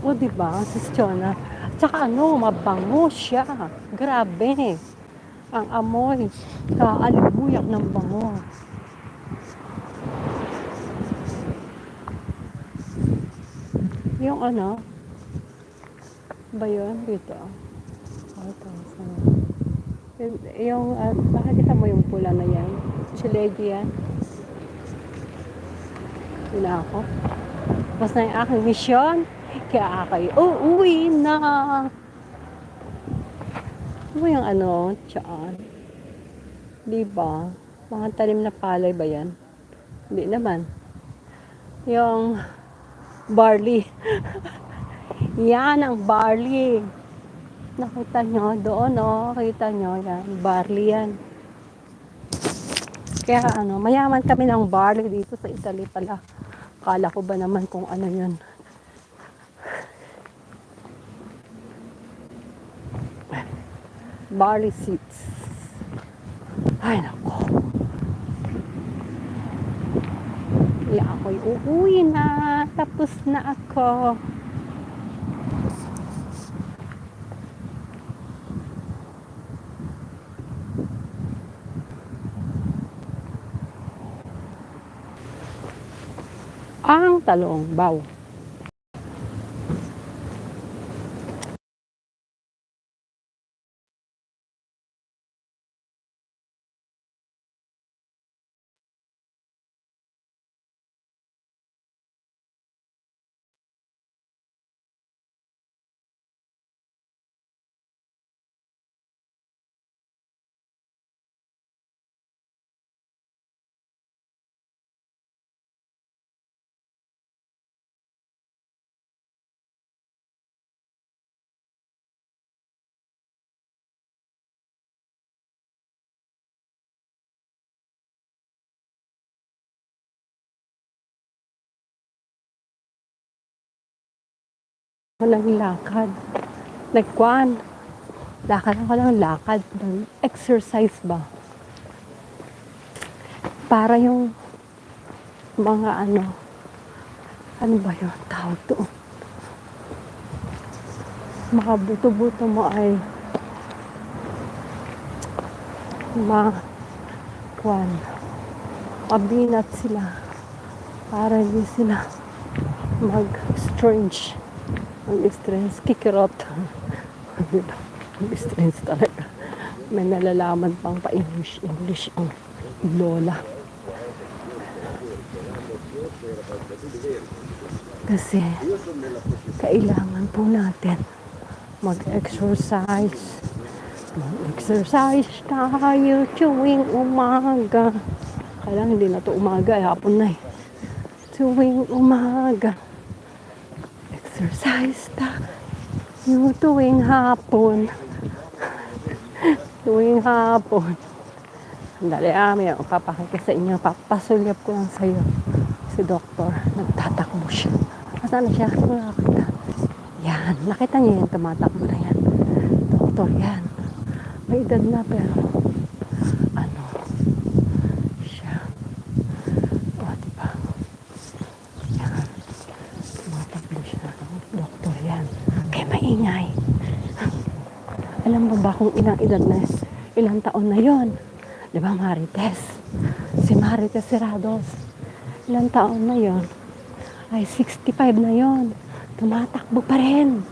O, 'di ba, suspiciona. Tsaka ano, mabango siya. Grabe, ang amoy. Kaaalimuyak ng bango. Yung ano, ba yun? Dito. Ito, yung, nakikita mo yung pula na yan? Si lady yan. Yun na ako. Tapos na yung aking misyon. Kaya ako'y uuwi na. Ano ba yung ano? Tsaan. Diba? Mga talim na palay ba yan? Hindi naman. Yung barley. Yan ang barley. Nakita nyo doon, oh. Kita nyo yan. Barley yan. Kaya ano, mayaman kami ng barley dito sa Italy pala. Kala ko ba naman kung ano yun. Barley seeds. Ay, nako. Kaya ako'y uuwi na. Tapos na ako. Ang talong baw. Walang lakad. Nagkwan. Lakad ako lang lakad. Exercise ba? Para yung mga ano ba yun? Tawag doon. Mga buto-buto mo ay kwan. Mabinat sila. Para hindi sila mag-strange. Mag-strange. Kikirot. Mag-strange talaga. May nalalaman pang pa-English ang lola. Kasi kailangan po natin mag-exercise. Mag-exercise tayo tuwing umaga. Kailangan hindi na to umaga, hapon na eh. Tuwing umaga. Exercise tayo tuwing hapon. Tuwing hapon. Sandali, may papakita sa inyo. Papasulyap ko lang sa'yo. Si doktor, nagtatakbo siya. Asan na siya? Nakakita. Yan, nakita niyo yan, tumatakbo na yan. Doktor, yan. May edad na pero siya. O, diba? Yan. Tumatakbo siya. Doktor, yan. Kaya maingay. Alam mo ba kung ilang edad na, ilang taon na yon? Diba, Marites? Si Marites Serrados. Ilang taon na yon? Ay, 65 na yon. Tumatakbo pa rin.